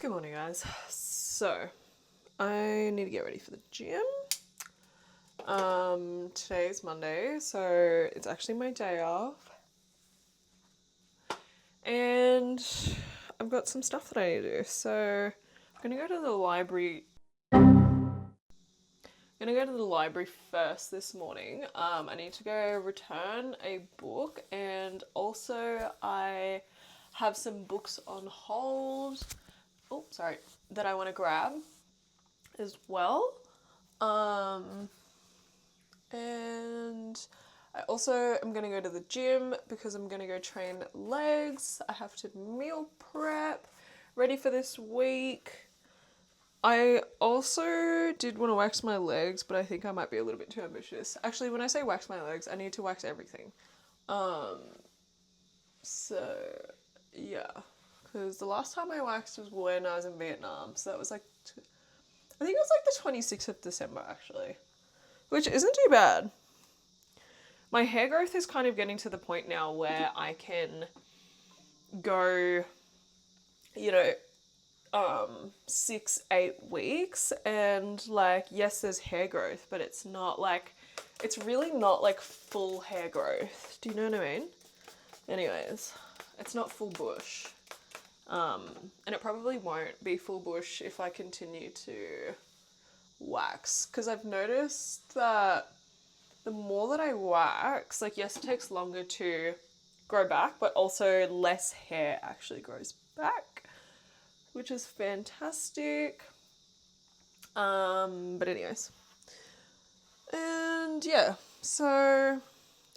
Good morning, guys. So, I need to get ready for the gym. Today's Monday, so it's actually my day off. And I've got some stuff that I need to do. So, I'm gonna go to the library. First this morning. I need to go return a book, and also I have some books on hold. Oh, sorry, that I want to grab as well. And I also am going to go to the gym because I'm going to go train legs. I have to meal prep, ready for this week. I also did want to wax my legs, but I think I might be a little bit too ambitious. Actually, when I say wax my legs, I need to wax everything. So, yeah. Because the last time I waxed was when I was in Vietnam. So that was like, I think it was like the 26th of December, actually. Which isn't too bad. My hair growth is kind of getting to the point now where I can go, 6-8 weeks, and like, yes, there's hair growth, but it's really not like full hair growth. Do you know what I mean? Anyways, it's not full bush. And it probably won't be full bush if I continue to wax, because I've noticed that the more that I wax, like, yes, it takes longer to grow back, but also less hair actually grows back, which is fantastic. But anyways. And yeah, so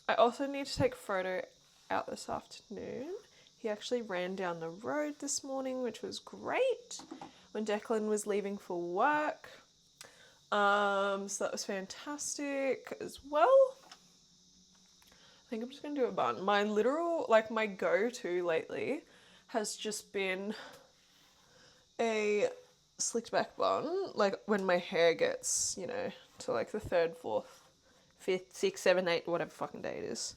I also need to take a photo out this afternoon. He actually ran down the road this morning, which was great, when Declan was leaving for work. So that was fantastic as well. I think I'm just gonna do a bun. My my go-to lately has just been a slicked back bun, like when my hair gets, to like the 3rd, 4th, 5th, 6th, 7th, 8th, whatever fucking day it is.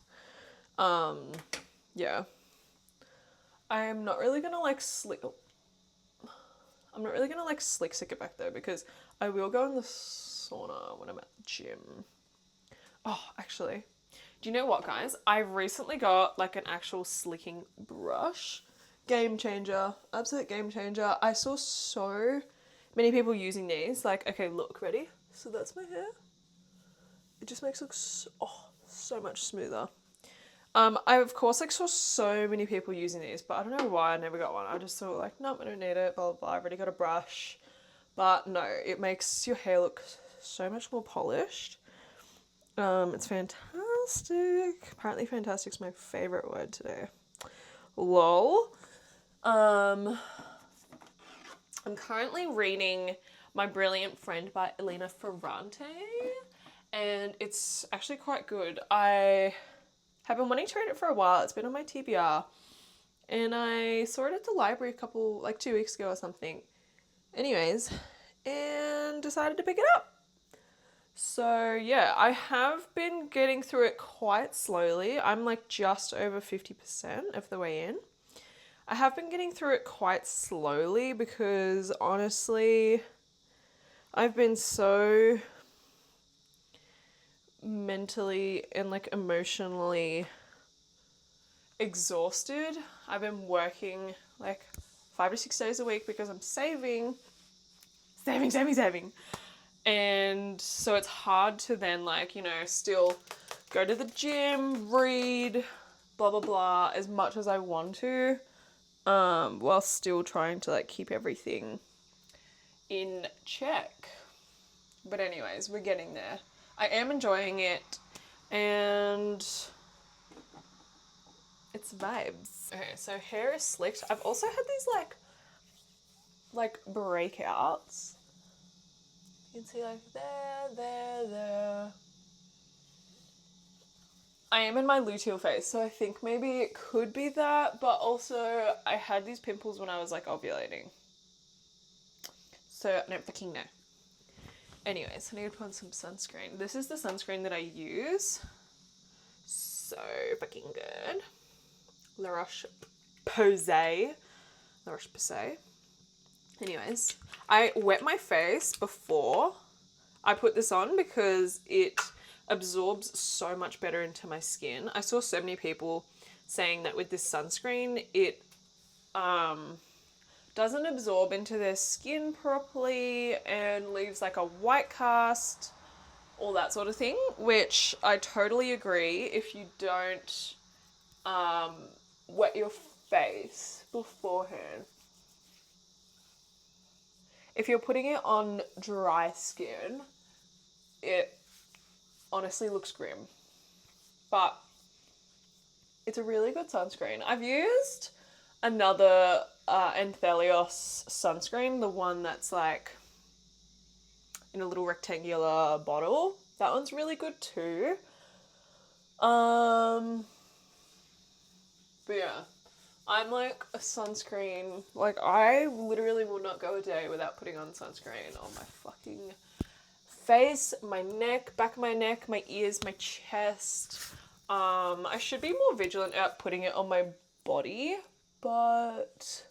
Yeah. I'm not really gonna slick it back though, because I will go in the sauna when I'm at the gym. Oh, actually, do you know what, guys? I recently got like an actual slicking brush. Game changer. Absolute game changer. I saw so many people using these. Like, okay, look, ready? So that's my hair. It just makes it look so much smoother. I of course saw so many people using these, but I don't know why I never got one. I just thought like, nope, I don't need it, blah, blah, blah. I've already got a brush. But no, it makes your hair look so much more polished. It's fantastic. Apparently fantastic is my favorite word today. Lol. I'm currently reading My Brilliant Friend by Elena Ferrante, and it's actually quite good. I have been wanting to read it for a while. It's been on my TBR, and I saw it at the library 2 weeks ago or something. Anyways, and decided to pick it up. So yeah, I have been getting through it quite slowly. I'm like just over 50% of the way in. I have been getting through it quite slowly because honestly, I've been so mentally and like emotionally exhausted. I've been working like 5 to 6 days a week because I'm saving. And so it's hard to then still go to the gym, read, blah, blah, blah, as much as I want to, while still trying to keep everything in check. But anyways, we're getting there. I am enjoying it, and it's vibes. Okay, so hair is slicked. I've also had these breakouts. You can see there. I am in my luteal phase, so I think maybe it could be that, but also I had these pimples when I was ovulating. So I don't fucking know. Anyways, I need to put on some sunscreen. This is the sunscreen that I use. So fucking good. La Roche-Posay. Anyways, I wet my face before I put this on because it absorbs so much better into my skin. I saw so many people saying that with this sunscreen, it doesn't absorb into their skin properly and leaves like a white cast, all that sort of thing, which I totally agree. If you don't wet your face beforehand, if you're putting it on dry skin, it honestly looks grim. But it's a really good sunscreen. I've used another Anthelios sunscreen, the one that's like in a little rectangular bottle. That one's really good too. But yeah, I'm like a sunscreen. Like, I literally will not go a day without putting on sunscreen on my fucking face, my neck, back of my neck, my ears, my chest. I should be more vigilant at putting it on my body, but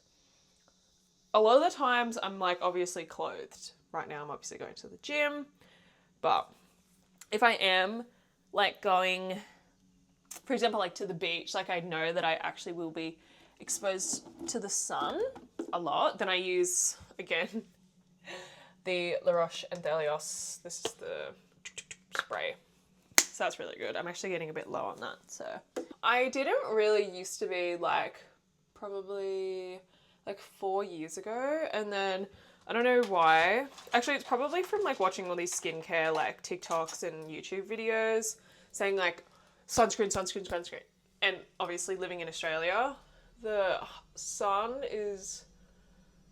a lot of the times I'm like obviously clothed. Right now I'm obviously going to the gym, but if I am like going, for example, like to the beach, like I know that I actually will be exposed to the sun a lot, then I use, again, the La Roche-Anthelios. This is the spray. So that's really good. I'm actually getting a bit low on that. So I didn't really used to be like, probably like 4 years ago. And then I don't know why. Actually, it's probably from like watching all these skincare like TikToks and YouTube videos saying like sunscreen, sunscreen, sunscreen. And obviously living in Australia, the sun is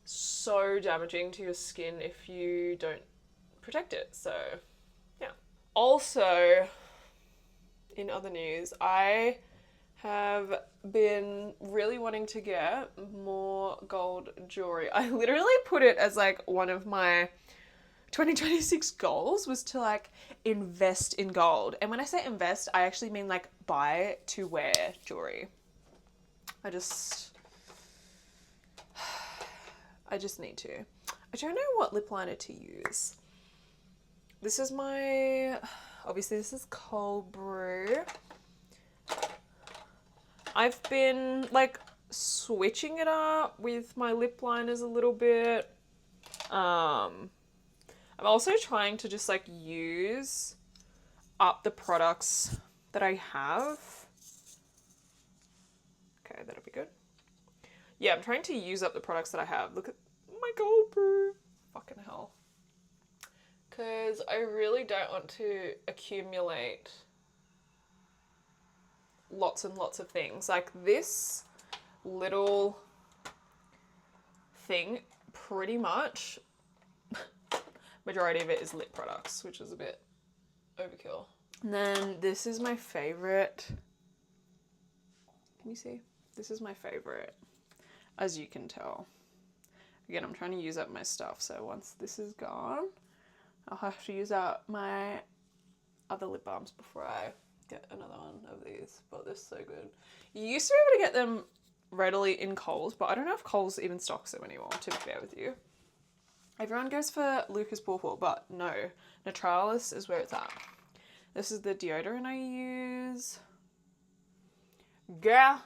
so damaging to your skin if you don't protect it. So yeah. Also, in other news, I have been really wanting to get more gold jewelry. I literally put it as like one of my 2026 goals was to like invest in gold. And when I say invest, I actually mean like buy to wear jewelry. I just need to. I don't know what lip liner to use. This is my, obviously this is cold brew. I've been like switching it up with my lip liners a little bit. I'm also trying to just like use up the products that I have. Okay, that'll be good. Yeah, I'm trying to use up the products that I have. Look at my gold brew. Fucking hell. Because I really don't want to accumulate lots and lots of things. Like this little thing, pretty much, majority of it is lip products, which is a bit overkill. And then this is my favorite. Can you see? This is my favorite, as you can tell. Again, I'm trying to use up my stuff, so once this is gone, I'll have to use up my other lip balms before I get another one of these, but they're so good. You used to be able to get them readily in Coles, but I don't know if Coles even stocks them anymore, to be fair with you. Everyone goes for Lucas Purple, but no, Naturalis is where it's at. This is the deodorant I use. Girl,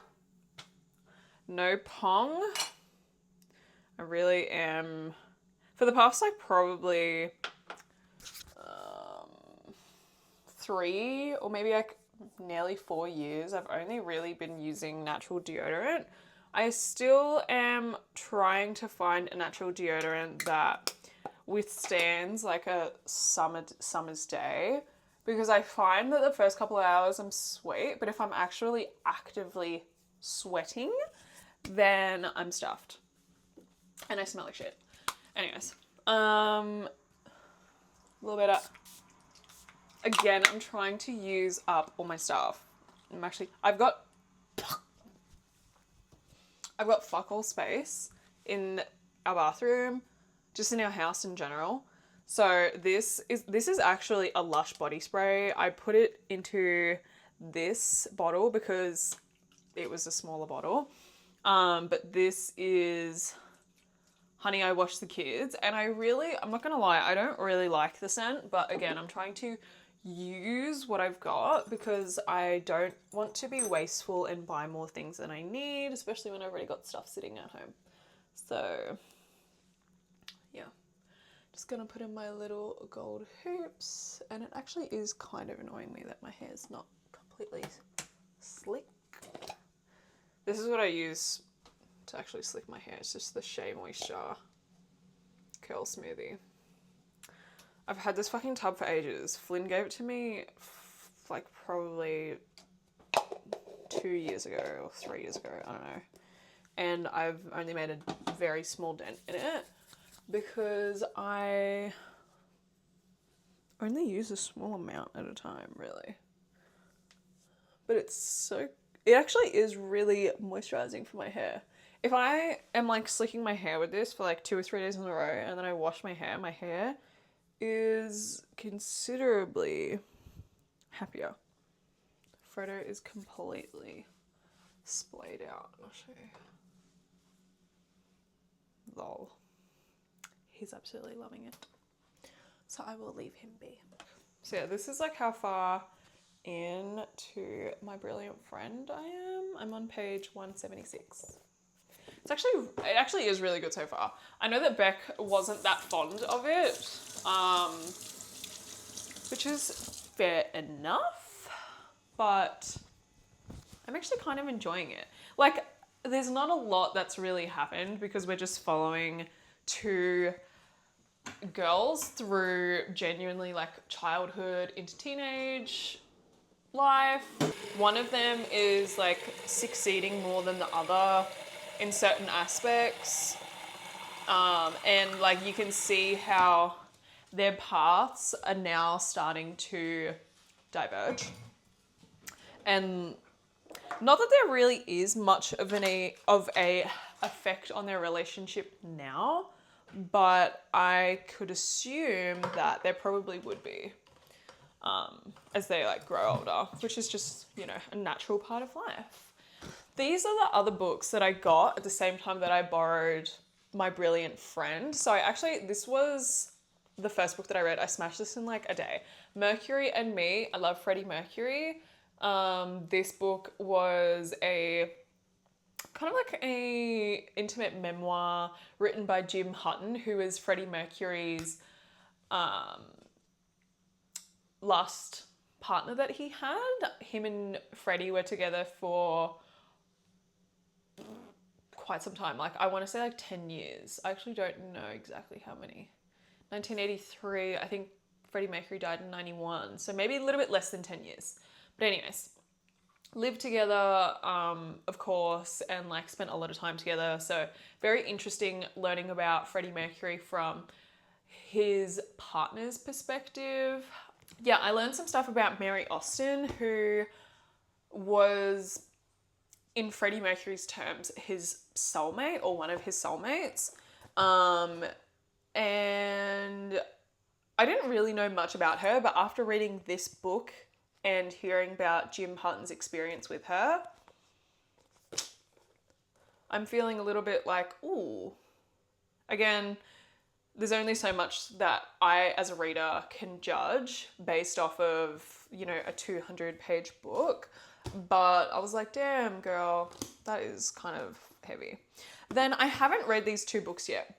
no pong. I really am, for the past like probably 3 or maybe like nearly 4 years, I've only really been using natural deodorant. I still am trying to find a natural deodorant that withstands like a summer's day, because I find that the first couple of hours I'm sweet, but if I'm actually actively sweating, then I'm stuffed and I smell like shit. Anyways, a little bit of, again, I'm trying to use up all my stuff. I've got fuck all space in our bathroom, just in our house in general. So this is actually a Lush body spray. I put it into this bottle because it was a smaller bottle. But this is Honey, I Washed the Kids. And I'm not gonna lie, I don't really like the scent, but again, I'm trying to use what I've got because I don't want to be wasteful and buy more things than I need, especially when I've already got stuff sitting at home. So yeah, just gonna put in my little gold hoops, and it actually is kind of annoying me that my hair's not completely slick. This is what I use to actually slick my hair. It's just the Shea Moisture Curl Smoothie. I've had this fucking tub for ages. Flynn gave it to me like probably 2 years ago or 3 years ago, I don't know. And I've only made a very small dent in it because I only use a small amount at a time, really. But it actually is really moisturizing for my hair. If I am like slicking my hair with this for like 2 or 3 days in a row and then I wash my hair is considerably happier. Frodo is completely splayed out. I'll show you. Lol. He's absolutely loving it. So I will leave him be. So yeah, this is like how far into My Brilliant Friend I am. I'm on page 176. It actually is really good so far. I know that Beck wasn't that fond of it, which is fair enough, but I'm actually kind of enjoying it. Like, there's not a lot that's really happened because we're just following 2 girls through genuinely like childhood into teenage life. One of them is like succeeding more than the other in certain aspects, and like you can see how their paths are now starting to diverge, and not that there really is much of a effect on their relationship now, but I could assume that there probably would be as they like grow older, which is just, you know, a natural part of life. These are the other books that I got at the same time that I borrowed My Brilliant Friend. So this was the first book that I read. I smashed this in like a day. Mercury and Me. I love Freddie Mercury. This book was a kind of like a intimate memoir written by Jim Hutton, who is Freddie Mercury's last partner that he had. Him and Freddie were together for quite some time. Like, I want to say like 10 years. I actually don't know exactly how many. 1983, I think Freddie Mercury died in 91. So maybe a little bit less than 10 years. But anyways, lived together, of course, and like spent a lot of time together. So very interesting learning about Freddie Mercury from his partner's perspective. Yeah, I learned some stuff about Mary Austin, who was, in Freddie Mercury's terms, his soulmate or one of his soulmates. And I didn't really know much about her, but after reading this book and hearing about Jim Hutton's experience with her, I'm feeling a little bit like, ooh. Again, there's only so much that I, as a reader, can judge based off of, you know, a 200-page book. But I was like, damn, girl, that is kind of heavy. Then I haven't read these 2 books yet,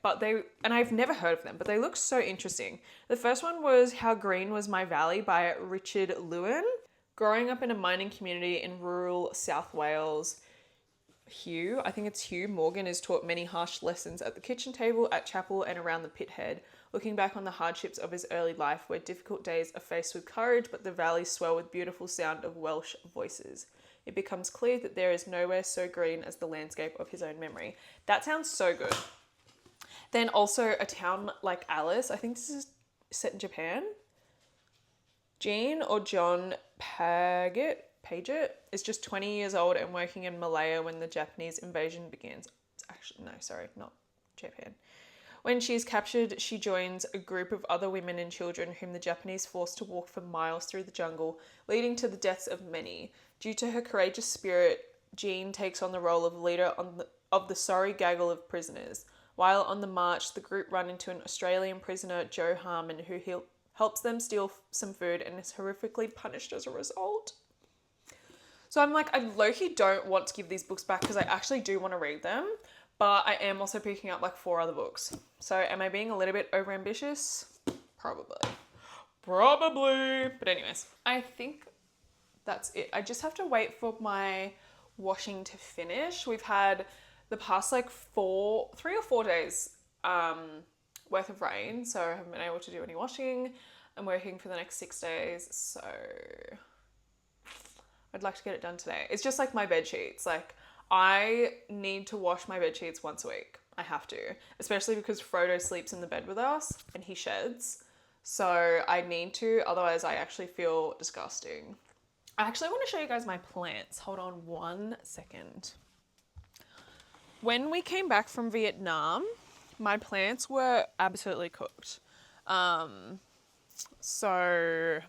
and I've never heard of them, but they look so interesting. The first one was How Green Was My Valley by Richard Lewin. Growing up in a mining community in rural South Wales, Hugh Morgan is taught many harsh lessons at the kitchen table, at chapel, and around the pit head. Looking back on the hardships of his early life, where difficult days are faced with courage, but the valleys swell with beautiful sound of Welsh voices, it becomes clear that there is nowhere so green as the landscape of his own memory. That sounds so good. Then also A Town Like Alice. I think this is set in Japan. Jean or John Paget is just 20 years old and working in Malaya when the Japanese invasion begins. Not Japan. When she is captured, she joins a group of other women and children whom the Japanese force to walk for miles through the jungle, leading to the deaths of many. Due to her courageous spirit, Jean takes on the role of leader of the sorry gaggle of prisoners. While on the march, the group run into an Australian prisoner, Joe Harmon, who helps them steal some food and is horrifically punished as a result. So I'm like, I low-key don't want to give these books back because I actually do want to read them, but I am also picking up like 4 other books. So am I being a little bit overambitious? Probably. But anyways, I think that's it. I just have to wait for my washing to finish. We've had the past like 3 or 4 days worth of rain, so I haven't been able to do any washing. I'm working for the next 6 days, so I'd like to get it done today. It's just like my bed sheets. Like, I need to wash my bed sheets once a week. I have to, especially because Frodo sleeps in the bed with us and he sheds. So I need to, otherwise I actually feel disgusting. I actually want to show you guys my plants. Hold on 1 second. When we came back from Vietnam, my plants were absolutely cooked. So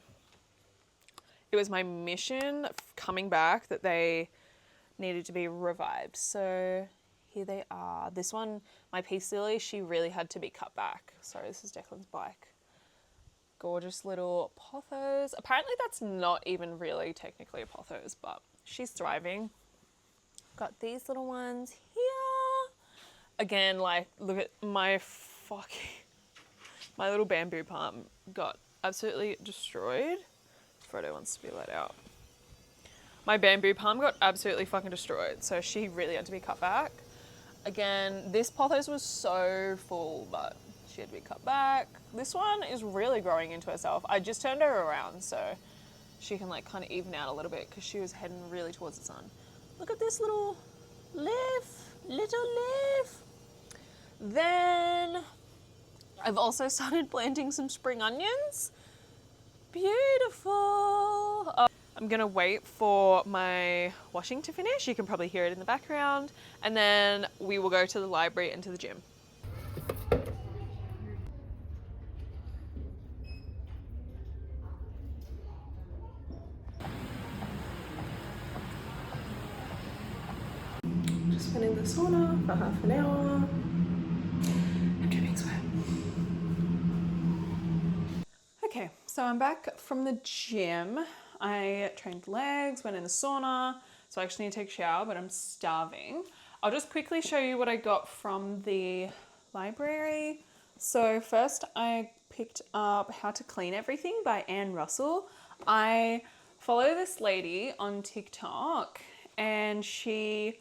it was my mission coming back that they needed to be revived. So here they are. This one, my peace lily, she really had to be cut back. Sorry, this is Declan's bike. Gorgeous little pothos. Apparently that's not even really technically a pothos, but she's thriving. Got these little ones here. Again, like, look at my my little bamboo palm got absolutely destroyed. Frodo wants to be let out. My bamboo palm got absolutely fucking destroyed, so she really had to be cut back. Again, this pothos was so full, but she had to be cut back. This one is really growing into herself. I just turned her around so she can like kind of even out a little bit because she was heading really towards the sun. Look at this little leaf. Then I've also started planting some spring onions. Beautiful. I'm gonna wait for my washing to finish. You can probably hear it in the background. And then we will go to the library and to the gym. Just been in the sauna for half an hour. I'm dripping sweat. Okay, so I'm back from the gym. I trained legs, went in the sauna, so I actually need to take a shower, but I'm starving. I'll just quickly show you what I got from the library. So first I picked up How to Clean Everything by Anne Russell. I follow this lady on TikTok and she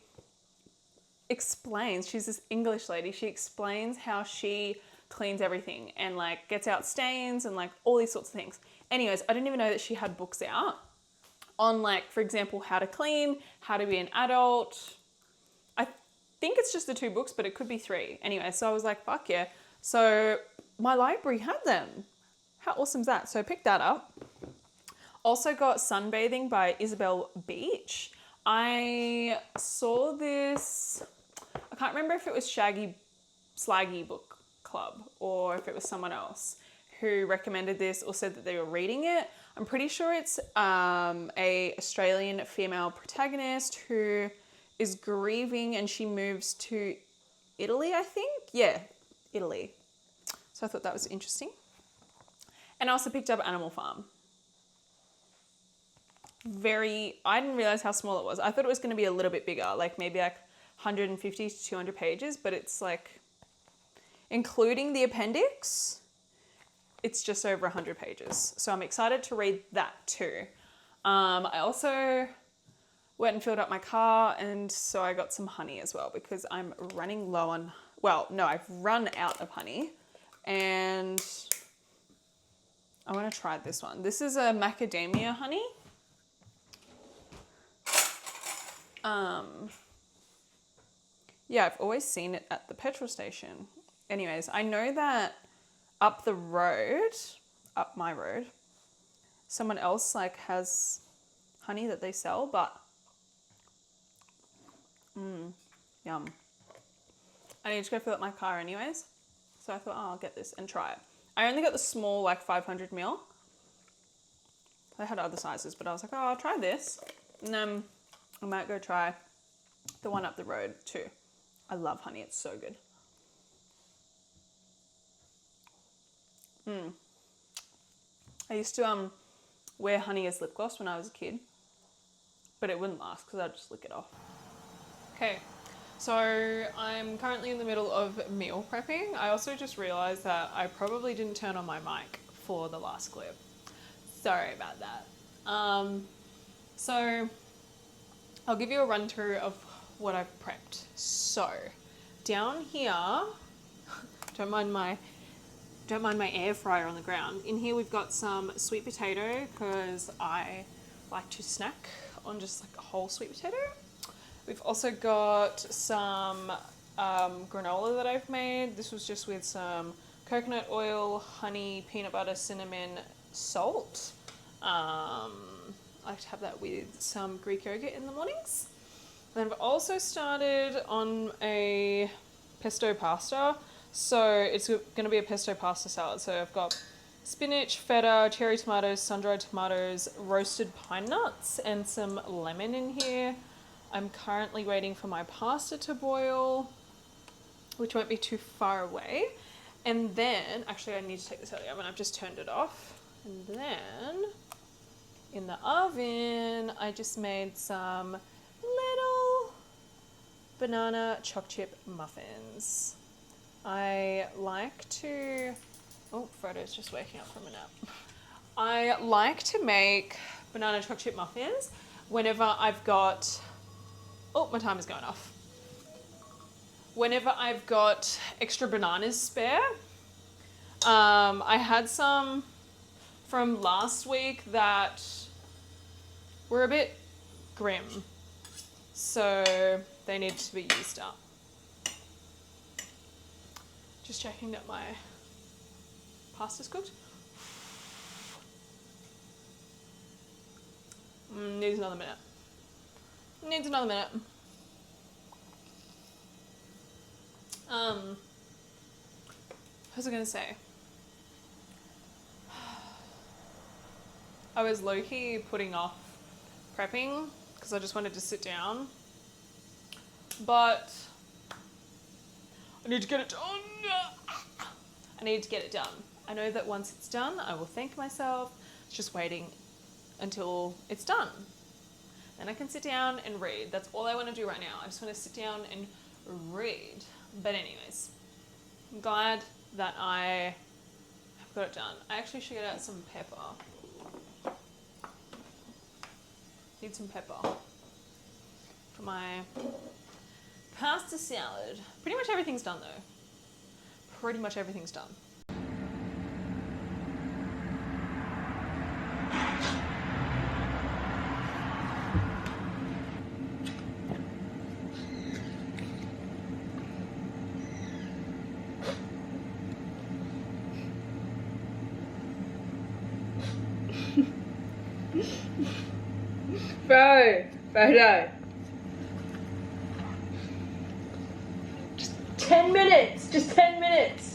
explains, she's this English lady, she explains how she cleans everything and like gets out stains and like all these sorts of things. Anyways, I didn't even know that she had books out on like, for example, how to clean, how to be an adult. I think it's just the 2 books, but it could be 3. Anyway, so I was like, fuck yeah. So my library had them. How awesome is that? So I picked that up. Also got Sunbathing by Isabel Beach. I saw this, I can't remember if it was Slaggy Book Club or if it was someone else who recommended this or said that they were reading it. I'm pretty sure it's a Australian female protagonist who is grieving and she moves to Italy, I think. Yeah, Italy. So I thought that was interesting. And I also picked up Animal Farm. I didn't realize how small it was. I thought it was going to be a little bit bigger, like maybe like 150 to 200 pages, but it's like, including the appendix, it's just over 100 pages. So I'm excited to read that too. I also went and filled up my car and so I got some honey as well because I'm running low on, well, no, I've run out of honey and I want to try this one. This is a macadamia honey. Yeah, I've always seen it at the petrol station. Anyways, I know that up the road, up my road, someone else like has honey that they sell, but yum. I need to go fill up my car anyways. So I thought, oh, I'll get this and try it. I only got the small, like 500 ml. They had other sizes, but I was like, oh, I'll try this. And then I might go try the one up the road too. I love honey, it's so good. I used to wear honey as lip gloss when I was a kid, but it wouldn't last because I'd just lick it off. Okay, so I'm currently in the middle of meal prepping. I also just realized that I probably didn't turn on my mic for the last clip. Sorry about that. So I'll give you a run through of what I've prepped. So down here, don't mind my air fryer on the ground. In here we've got some sweet potato because I like to snack on just like a whole sweet potato. We've also got some granola that I've made. This was just with some coconut oil, honey, peanut butter, cinnamon, salt. I like to have that with some Greek yogurt in the mornings. Then I've also started on a pesto pasta. So it's going to be a pesto pasta salad. So I've got spinach, feta, cherry tomatoes, sun-dried tomatoes, roasted pine nuts, and some lemon in here. I'm currently waiting for my pasta to boil, which won't be too far away. And then, actually I need to take this out of the oven. I've just turned it off. And then in the oven, I just made some little banana choc chip muffins. I like to, oh, Frodo's just waking up from a nap. I like to make banana choc chip muffins whenever I've got, oh, my timer's going off. Whenever I've got extra bananas spare. I had some from last week that were a bit grim, so they need to be used up. Just checking that my pasta's cooked. Needs another minute. Needs another minute. What was I gonna say? I was low-key putting off prepping because I just wanted to sit down, but I need to get it done. I need to get it done. I know that once it's done, I will thank myself. It's just waiting until it's done. Then I can sit down and read. That's all I want to do right now. I just want to sit down and read. But anyways, I'm glad that I have got it done. I actually should get out some pepper. Need some pepper for my pasta salad. Pretty much everything's done though. Pretty much everything's done. Frodo. Just 10 minutes. Just 10 minutes.